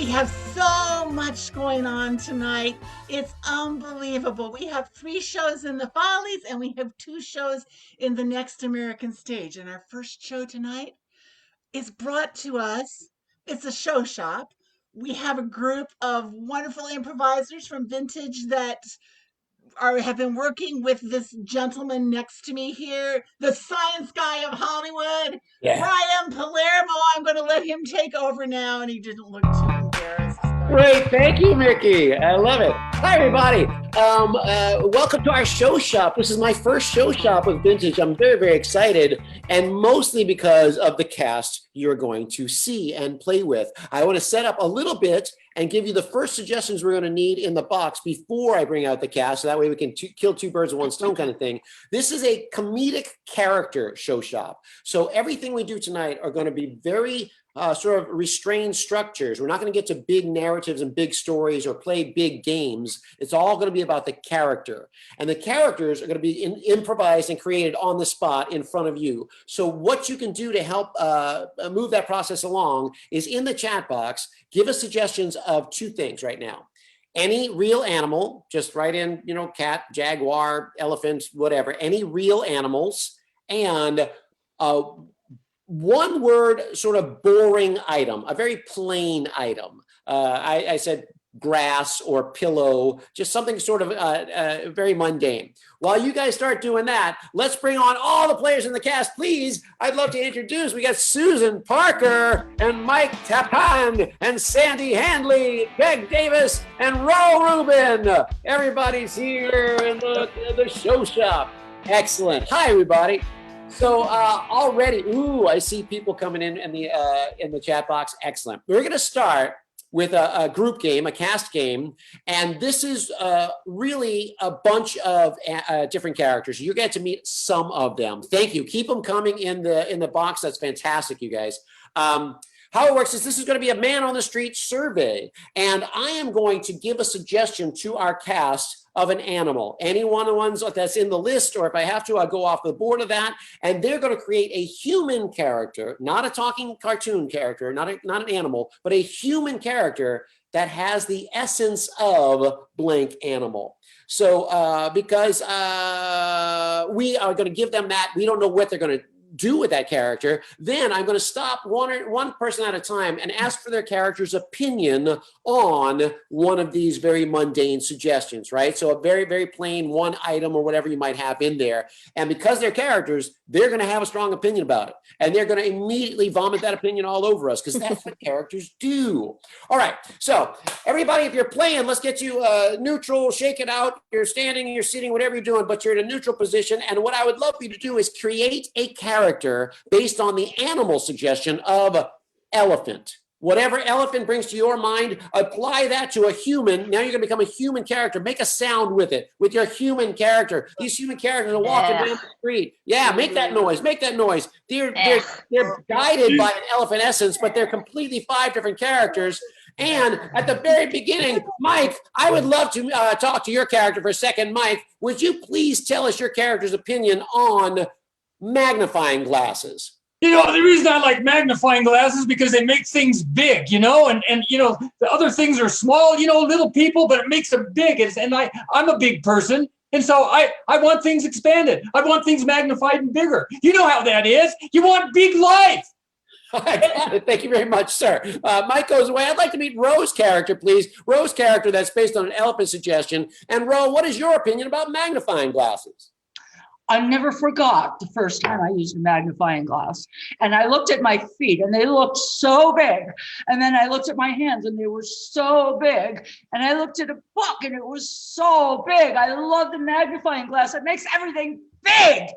We have so much going on tonight. It's unbelievable. We have 3 shows in the Follies and we have 2 shows in the Next American Stage. And our first show tonight is brought to us. It's a show shop. We have a group of wonderful improvisers from Vintage that have been working with this gentleman next to me here, the science guy of Hollywood, Yeah. Brian Palermo. I'm going to let him take over now, and he didn't look too embarrassed. Great. Thank you, Mickey. I love it. Hi, everybody. Welcome to our show shop. This is my first show shop with Vintage. I'm very, very excited, and mostly because of the cast you're going to see and play with. I want to set up a little bit and give you the first suggestions we're going to need in the box before I bring out the cast, so that way we can kill 2 birds with 1 stone kind of thing. This is a comedic character show shop. So everything we do tonight are going to be very sort of restrained structures. We're not going to get to big narratives and big stories or play big games. It's all going to be about the character. And the characters are going to be improvised and created on the spot in front of you. So what you can do to help move that process along is in the chat box, give us suggestions of 2 things right now. Any real animal, just write in, cat, jaguar, elephant, whatever, any real animals, and 1 word sort of boring item, a very plain item. I said grass or pillow, just something sort of very mundane. While you guys start doing that, let's bring on all the players in the cast, please. I'd love to introduce, we got Susan Parker and Mike Tapan and Sandy Handley, Greg Davis and Ro Rubin. Everybody's here in the show shop. Excellent. Hi, everybody. So already, I see people coming in the chat box. Excellent. We're going to start with a group game, a cast game, and this is really a bunch of different characters. You get to meet some of them. Thank you. Keep them coming in the box. That's fantastic, you guys. How it works is this is going to be a man on the street survey, and I am going to give a suggestion to our cast of an animal, any one of the ones that's in the list, or if I have to, I'll go off the board of that, and they're going to create a human character, not a talking cartoon character, not an animal, but a human character that has the essence of blank animal. So because we are going to give them that, we don't know what they're going to do with that character, then I'm going to stop one person at a time and ask for their character's opinion on one of these very mundane suggestions, right? So a very, very plain 1 item or whatever you might have in there. And because they're characters, they're going to have a strong opinion about it. And they're going to immediately vomit that opinion all over us because that's what characters do. All right. So everybody, if you're playing, let's get you neutral, shake it out. You're standing, you're sitting, whatever you're doing, but you're in a neutral position. And what I would love you to do is create a character based on the animal suggestion of elephant. Whatever elephant brings to your mind, apply that to a human. Now you're going to become a human character. Make a sound with it, with your human character. These human characters are walking down the street. Yeah, make that noise. Make that noise. They're guided by an elephant essence, but they're completely 5 different characters. And at the very beginning, Mike, I would love to talk to your character for a second. Mike, would you please tell us your character's opinion on magnifying glasses? The reason I like magnifying glasses is because they make things big, and the other things are small, little people, but it makes them big. And I'm a big person. And so I want things expanded. I want things magnified and bigger. You know how that is. You want big life. I got it. Thank you very much, sir. Mike goes away. I'd like to meet Ro's character, please. Ro's character that's based on an elephant suggestion. And Ro, what is your opinion about magnifying glasses? I never forgot the first time I used a magnifying glass, and I looked at my feet and they looked so big. And then I looked at my hands and they were so big. And I looked at a book and it was so big. I love the magnifying glass. It makes everything big.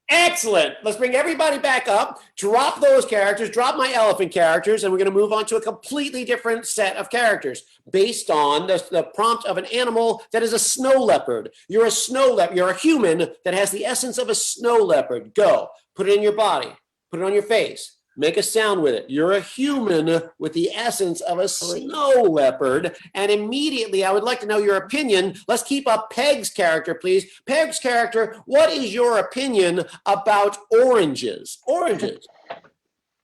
Excellent. Let's bring everybody back up. Drop those characters, drop my elephant characters, and we're going to move on to a completely different set of characters based on the prompt of an animal that is a snow leopard. You're a snow leopard. You're a human that has the essence of a snow leopard. Go. Put it in your body. Put it on your face. Make a sound with it. You're a human with the essence of a snow leopard. And immediately, I would like to know your opinion. Let's keep up Peg's character, please. Peg's character, what is your opinion about oranges? Oranges.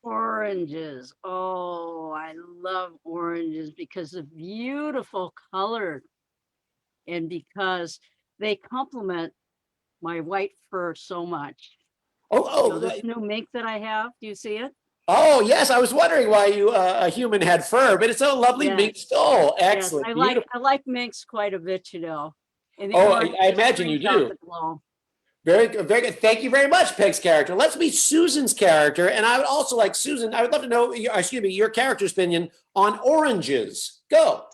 Oranges. Oh, I love oranges because of beautiful color and because they complement my white fur so much. Oh, So this new mink that I have, do you see it? oh, yes. I was wondering why you a human had fur, but it's a lovely mink Yes. skull. Yes, Excellent. I Beautiful. like minks quite a bit, And the Oh, orange I just imagine you brings out do. the glow. Very good. Very good. Thank you very much, Peg's character. Let's meet Susan's character. And I would also like, Susan, I would love to know, excuse me, your character's opinion on oranges. Go.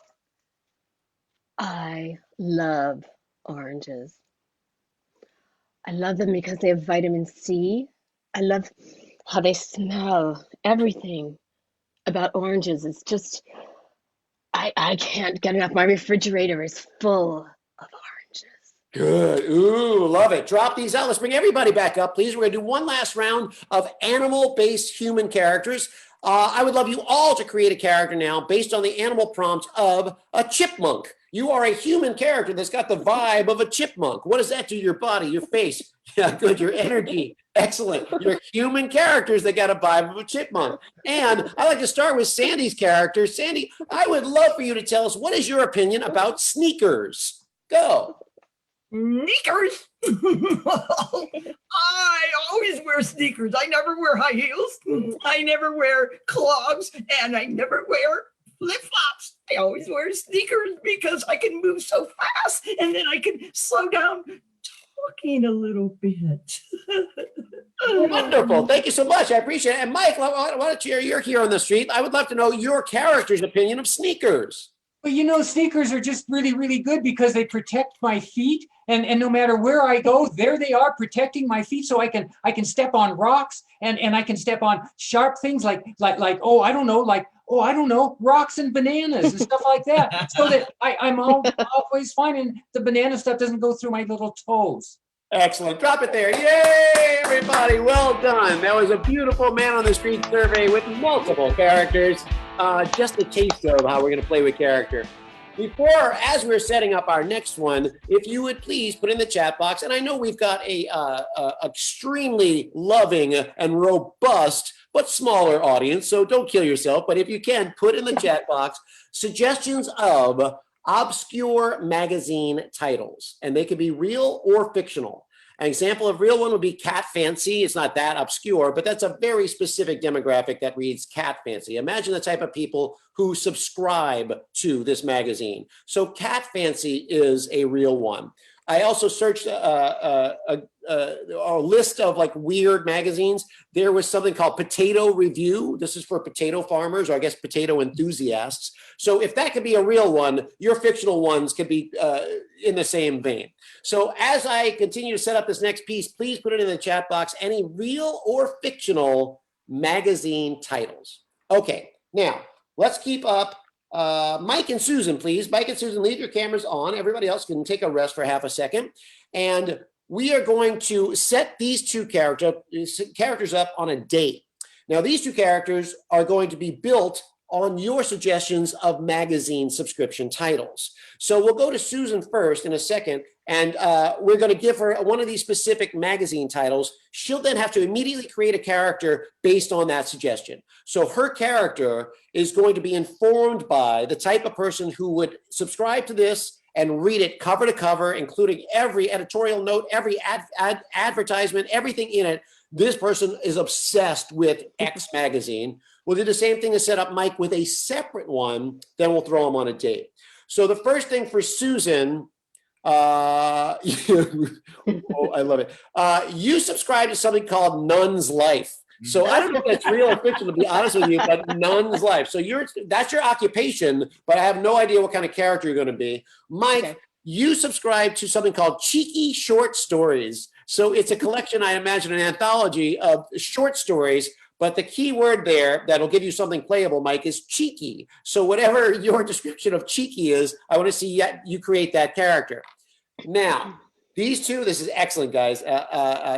I love oranges. I love them because they have vitamin C. I love how they smell. Everything about oranges is just, I can't get enough. My refrigerator is full of oranges. Good. Ooh, love it. Drop these out. Let's bring everybody back up, please. We're going to do one last round of animal-based human characters. I would love you all to create a character now based on the animal prompt of a chipmunk. You are a human character that's got the vibe of a chipmunk. What does that do to your body, your face? Yeah, good. Your energy. Excellent. You're human characters that got a vibe of a chipmunk. And I like to start with Sandy's character. Sandy, I would love for you to tell us, what is your opinion about sneakers? Go. Sneakers. I always wear sneakers. I never wear high heels. I never wear clogs, and I never wear flip-flops. I always wear sneakers because I can move so fast, and then I can slow down talking a little bit. Wonderful. Thank you so much. I appreciate it. And Mike, why don't you're here on the street. I would love to know your character's opinion of sneakers. Well, sneakers are just really, really good because they protect my feet. And no matter where I go, there they are protecting my feet. So I can step on rocks and I can step on sharp things like rocks and bananas and stuff like that. So that I'm always fine and the banana stuff doesn't go through my little toes. Excellent. Drop it there. Yay, everybody. Well done. That was a beautiful man on the street survey with multiple characters. Just a taste of how we're going to play with character. As we're setting up our next one, if you would please put in the chat box, and I know we've got a extremely loving and robust but smaller audience, so don't kill yourself, but if you can, put in the chat box suggestions of obscure magazine titles, and they could be real or fictional. An example of real one would be Cat Fancy. It's not that obscure, but that's a very specific demographic that reads Cat Fancy. Imagine the type of people who subscribe to this magazine. So Cat Fancy is a real one. I also searched a list of like weird magazines. There was something called Potato Review. This is for potato farmers, or I guess potato enthusiasts. So if that could be a real one, your fictional ones could be in the same vein. So as I continue to set up this next piece, please put it in the chat box, any real or fictional magazine titles. Okay, now let's keep up. Mike and Susan, please. Mike and Susan, leave your cameras on. Everybody else can take a rest for half a second. And we are going to set these two characters up on a date. Now, these two characters are going to be built on your suggestions of magazine subscription titles. So we'll go to Susan first in a second, and we're going to give her one of these specific magazine titles. She'll then have to immediately create a character based on that suggestion. So her character is going to be informed by the type of person who would subscribe to this and read it cover to cover, including every editorial note, every advertisement, everything in it. This person is obsessed with X magazine. We'll do the same thing to set up Mike with a separate one, then we'll throw him on a date. So the first thing for Susan, oh, I love it. You subscribe to something called Nun's Life. So I don't know if that's real or fiction, to be honest with you, but Nun's Life. So that's your occupation, but I have no idea what kind of character you're going to be. Mike, okay. You subscribe to something called Cheeky Short Stories. So it's a collection, I imagine, an anthology of short stories. But the key word there that'll give you something playable, Mike, is cheeky. So whatever your description of cheeky is, I want to see you create that character. Now, these two, this is excellent, guys.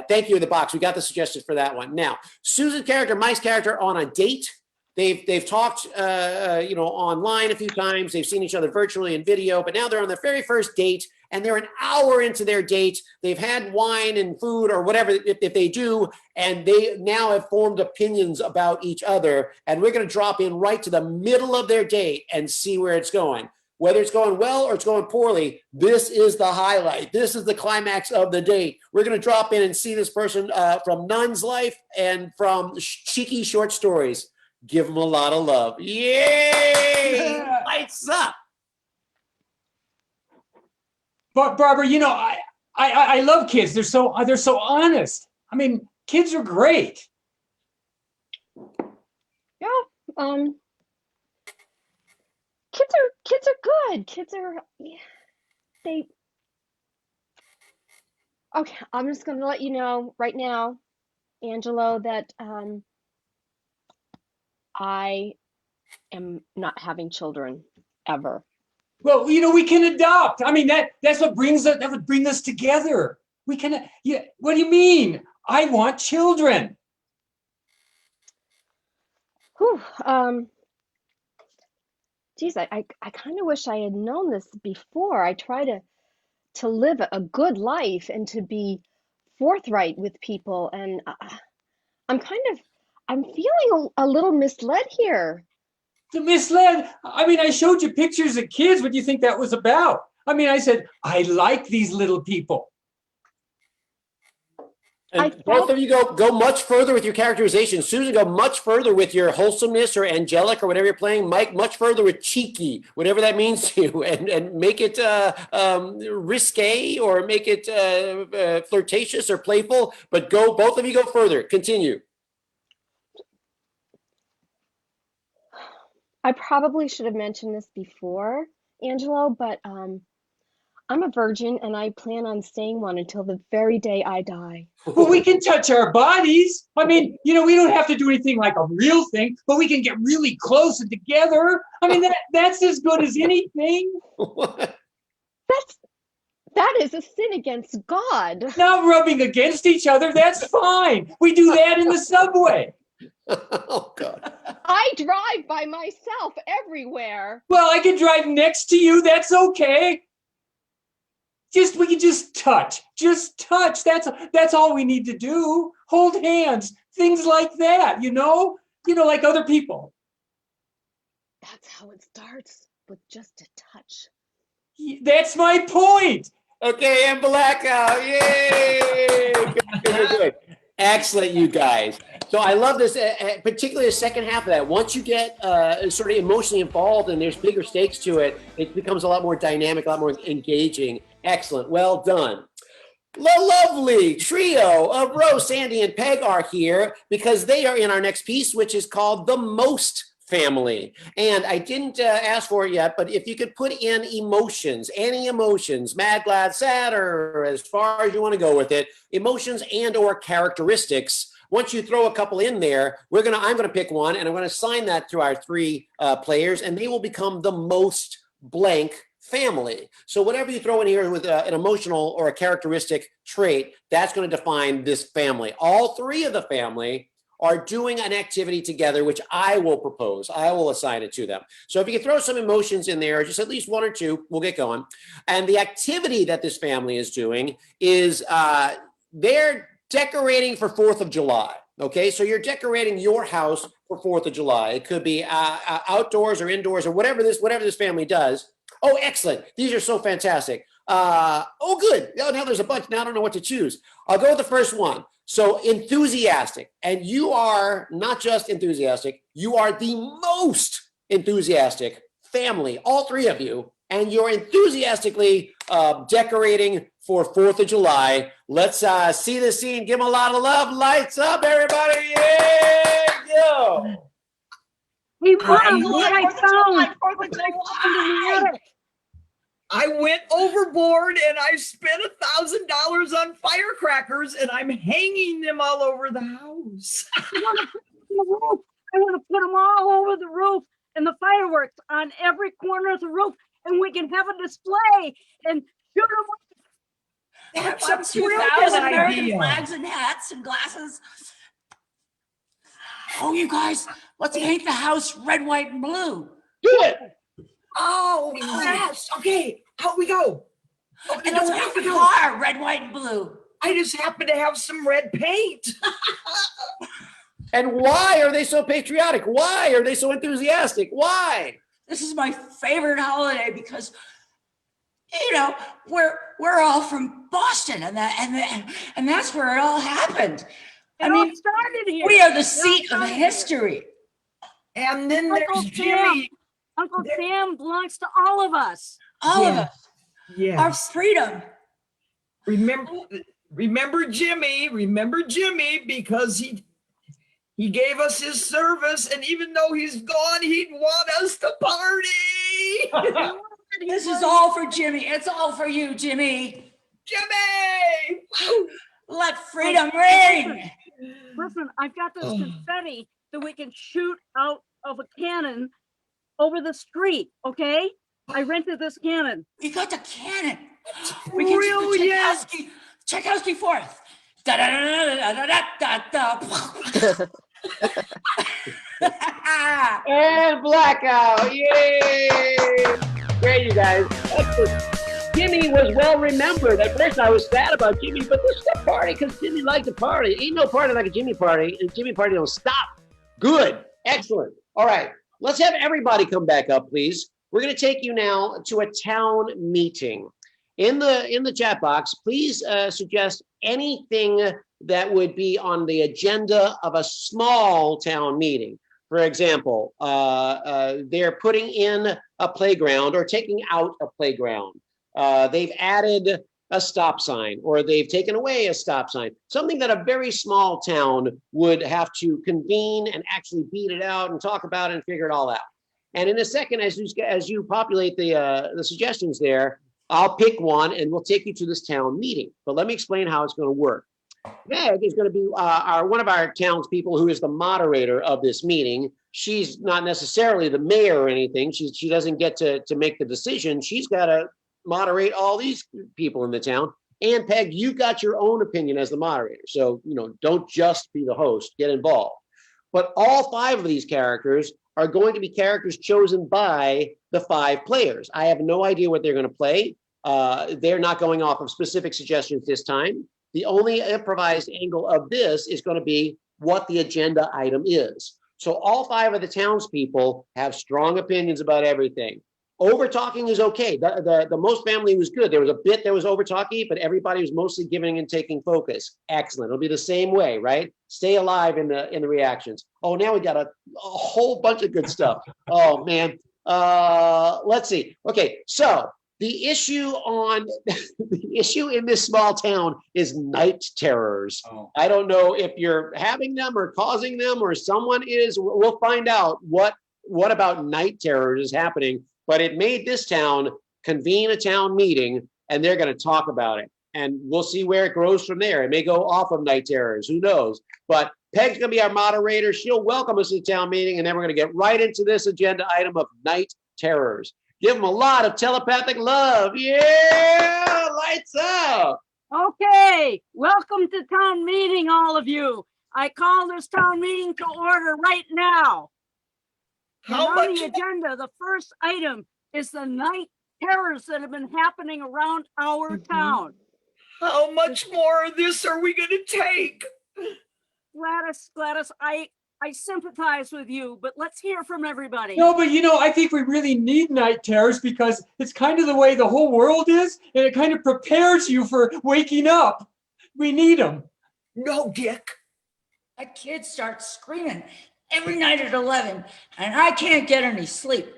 Thank you in the box. We got the suggestions for that one. Now, Susan's character, Mike's character on a date. They've talked, online a few times. They've seen each other virtually in video, but now they're on their very first date, and they're an hour into their date. They've had wine and food or whatever, if they do, and they now have formed opinions about each other. And we're going to drop in right to the middle of their date and see where it's going. Whether it's going well or it's going poorly, this is the highlight. This is the climax of the date. We're going to drop in and see this person from Nun's Life and from Cheeky Short Stories. Give them a lot of love. Yay! Lights up. But Barbara, you know, I love kids. They're so honest. I mean, kids are great. Yeah. Kids are good. Kids are they. Okay, I'm just going to let you know right now, Angelo, that I am not having children ever. Well, you know, we can adopt. I mean, that's what that would bring us together. We can. Yeah. What do you mean? I want children. Whew. Geez, I kind of wish I had known this before. I try to live a good life and to be forthright with people, and I'm feeling a little misled here. Misled. I mean, I showed you pictures of kids. What do you think that was about? I mean, I said, I like these little people. And both of you go much further with your characterization. Susan, go much further with your wholesomeness or angelic or whatever you're playing. Mike, much further with cheeky, whatever that means to you, and make it risque or make it flirtatious or playful. But both of you go further. Continue. I probably should have mentioned this before, Angelo, but I'm a virgin and I plan on staying one until the very day I die. Well, we can touch our bodies. I mean, you know, we don't have to do anything like a real thing, but we can get really close and together. I mean, that's as good as anything. That is a sin against God. Not rubbing against each other, that's fine. We do that in the subway. Oh, God. I drive by myself everywhere. Well, I can drive next to you. That's okay. We can just touch. Just touch. That's all we need to do. Hold hands. Things like that, you know? You know, like other people. That's how it starts, with just a touch. That's my point. Okay, and blackout. Yay! Good. Excellent, you guys. So I love this, particularly the second half of that. Once you get sort of emotionally involved and there's bigger stakes to it, it becomes a lot more dynamic, a lot more engaging. Excellent. Well done. The lovely trio of Rose, Sandy, and Peg are here because they are in our next piece, which is called The Most Family. And I didn't ask for it yet, but if you could put in emotions, any emotions, mad, glad, sad, or as far as you want to go with it, emotions and or characteristics. Once you throw a couple in there, I'm going to pick one, and I'm going to assign that to our three players, and they will become the most blank family. So whatever you throw in here with an emotional or a characteristic trait, that's going to define this family. All three of the family are doing an activity together, which I will propose. I will assign it to them. So if you can throw some emotions in there, just at least one or two, we'll get going. And the activity that this family is doing is they're decorating for 4th of July. Okay, so you're decorating your house for 4th of July. It could be outdoors or indoors or whatever this family does. Oh, excellent. These are so fantastic. Oh, good. Now there's a bunch. Now I don't know what to choose. I'll go with the first one. So enthusiastic. And you are not just enthusiastic, you are the most enthusiastic family, all three of you. And you're enthusiastically decorating for 4th of July. Let's see the scene. Give them a lot of love. Lights up, everybody. Yeah, go. Hey, Mom, look what I found. I went overboard and I spent $1,000 on firecrackers and I'm hanging them all over the house. I want to put them all over the roof and the fireworks on every corner of the roof, and we can have a display and shoot them. That's a 2,000 American flags and hats and glasses. Oh, you guys, let's paint the house red, white, and blue. Do it. Oh, yes. Okay, out we go. Oh, And a white car, red, white, and blue. I just happen to have some red paint. And why are they so patriotic? Why are they so enthusiastic? Why? This is my favorite holiday because, you know, we're all from Boston, and that's where it all happened. It all started here. We are the seat of history. And then Uncle there's Jimmy. Uncle Sam belongs to all of us. All of us. Yes. Our freedom. Remember Jimmy. Remember Jimmy, because he gave us his service, and even though he's gone, he'd want us to party. This is all for Jimmy. It's all for you, Jimmy. Jimmy! Let freedom ring. Listen, I've got this confetti that we can shoot out of a cannon over the street, okay? I rented this cannon. We got the cannon. We can do the Tchaikovsky fourth. Da da da da da da da da. And blackout. Yay! Great, you guys. Excellent. Jimmy was well remembered. At first I was sad about Jimmy, but this is a party because Jimmy liked to party. Ain't no party like a Jimmy party, and Jimmy party don't stop. Good. Excellent. All right. Let's have everybody come back up, please. We're going to take you now to a town meeting. In the chat box, please suggest anything that would be on the agenda of a small town meeting. For example, they're putting in a playground or taking out a playground. They've added a stop sign, or they've taken away a stop sign. Something that a very small town would have to convene and actually beat it out and talk about it and figure it all out. And in a second, as you populate the suggestions there, I'll pick one and we'll take you to this town meeting. But let me explain how it's going to work. Meg is going to be one of our townspeople who is the moderator of this meeting. She's not necessarily the mayor or anything. She doesn't get to make the decision. She's got to moderate all these people in the town. And Peg, you got your own opinion as the moderator. So, don't just be the host, get involved. But all 5 of these characters are going to be characters chosen by the 5 players. I have no idea what they're going to play. They're not going off of specific suggestions this time. The only improvised angle of this is going to be what the agenda item is. So all 5 of the townspeople have strong opinions about everything. Over talking is okay. The most family was good. There was a bit that was over talky, but everybody was mostly giving and taking focus. Excellent. It'll be the same way, right? Stay alive in the reactions. Oh, now we got a whole bunch of good stuff. Oh man. Let's see. Okay, so the issue in this small town is night terrors. Oh. I don't know if you're having them or causing them or someone is. We'll find out what about night terrors is happening. But it made this town convene a town meeting, and they're going to talk about it. And we'll see where it grows from there. It may go off of night terrors. Who knows? But Peg's going to be our moderator. She'll welcome us to the town meeting, and then we're going to get right into this agenda item of night terrors. Give them a lot of telepathic love. Yeah, lights up. Okay, welcome to town meeting, all of you. I call this town meeting to order right now. On the agenda, the first item is the night terrors that have been happening around our town. How much more of this are we going to take? Gladys, I sympathize with you, but let's hear from everybody. No, but I think we really need night terrors because it's kind of the way the whole world is, and it kind of prepares you for waking up. We need them. No, Dick. My kids start screaming every night at 11, and I can't get any sleep.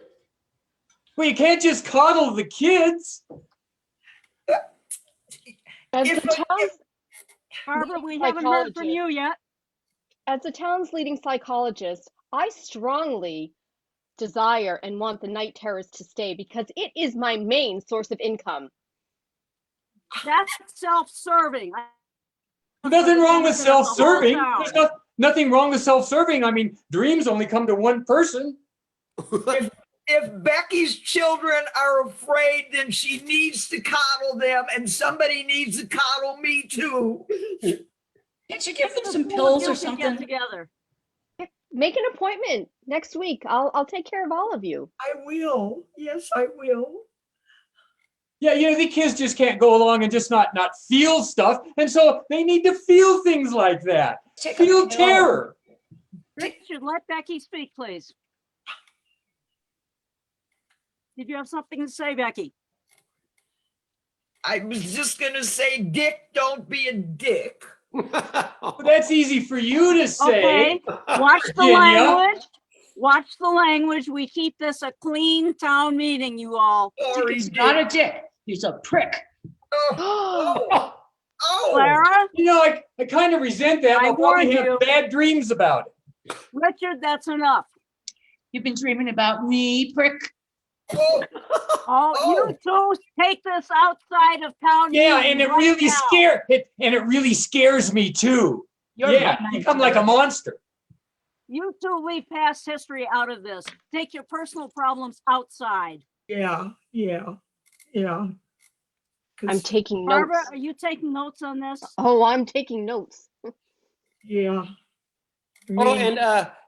Well, you can't just coddle the kids. Barbara, we haven't heard from you yet. As the town's leading psychologist, I strongly desire and want the night terrors to stay because it is my main source of income. That's self-serving. Nothing wrong with self-serving. There's nothing wrong with self-serving. I mean, dreams only come to one person. If Becky's children are afraid, then she needs to coddle them, and somebody needs to coddle me too. Can't you give them some pills or something? Together. Make an appointment next week. I'll take care of all of you. I will. Yes, I will. Yeah, the kids just can't go along and just not feel stuff. And so they need to feel things like that. Feel terror. Richard, let Becky speak, please. Did you have something to say, Becky? I was just going to say, Dick, don't be a dick. Well, that's easy for you to say. Okay, watch the language. Watch the language. We keep this a clean town meeting, you all. Sorry, He's Dick. not a dick. He's a prick. Oh. Clara, I kind of resent that. I I'll probably warned have you. bad dreams about it. Richard, that's enough. You've been dreaming about me, prick. Oh. You two take this outside of town Yeah, meeting and it right really scares me too. You're Yeah, right, you come like a monster. You two leave past history out of this. Take your personal problems outside. Yeah. I'm taking notes. Barbara, are you taking notes on this? Oh, I'm taking notes. Yeah. Oh, and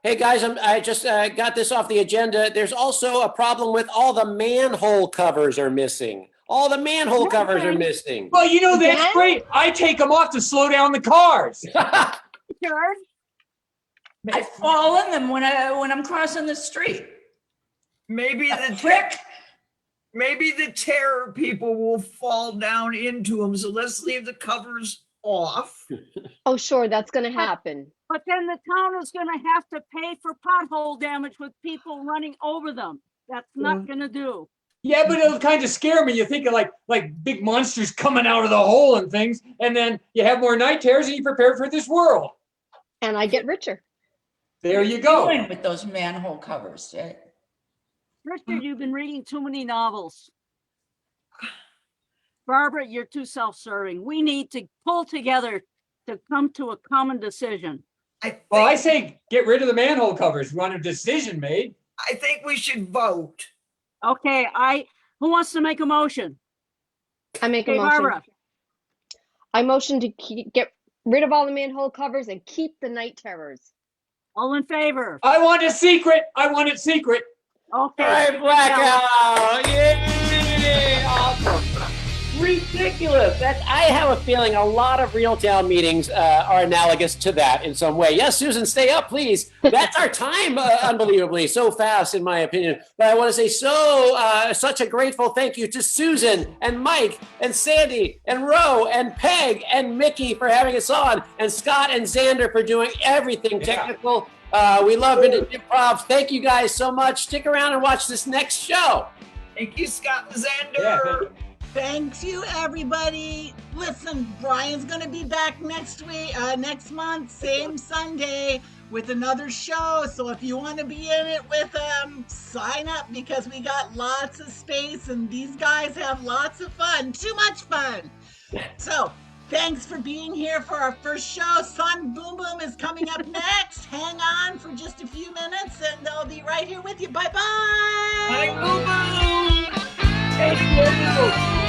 hey guys, I just got this off the agenda. There's also a problem with all the manhole covers are missing. All the manhole covers are missing. Well, that's Again? great. I take them off to slow down the cars. Sure. I fall in them when I'm crossing the street. Maybe the Prick. Maybe the terror people will fall down into them. So let's leave the covers off. Oh, sure, that's going to happen. But then the town is going to have to pay for pothole damage with people running over them. That's not going to do. Yeah, but it'll kind of scare me. You think of like big monsters coming out of the hole and things, and then you have more night terrors and you prepare for this world. And I get richer. There you go. Doing with those manhole covers. Richard, you've been reading too many novels. Barbara, you're too self-serving. We need to pull together to come to a common decision. I say get rid of the manhole covers. We want a decision made. I think we should vote. Okay, who wants to make a motion? I make a Okay, motion. Barbara. I motion to get rid of all the manhole covers and keep the night terrors. All in favor? I want it secret. I want it secret. Okay. All right, blackout. Yay! Awesome. Ridiculous. I have a feeling a lot of real town meetings are analogous to that in some way. Yes, Susan, stay up, please. That's our time, unbelievably, so fast, in my opinion. But I want to say such a grateful thank you to Susan and Mike and Sandy and Ro and Peg and Mickey for having us on, and Scott and Xander for doing everything technical. We love Vintage Improv. Thank you guys so much. Stick around and watch this next show. Thank you, Scott and Xander. Yeah, thank you. Thanks you, everybody. Listen, Brian's going to be back next month, same Sunday, with another show. So if you want to be in it with sign up, because we got lots of space and these guys have lots of fun. Too much fun. So thanks for being here for our first show. Sun Boom Boom is coming up next. Hang on for just a few minutes and they'll be right here with you. Bye-bye. Bye, Boo Boo. Thank you.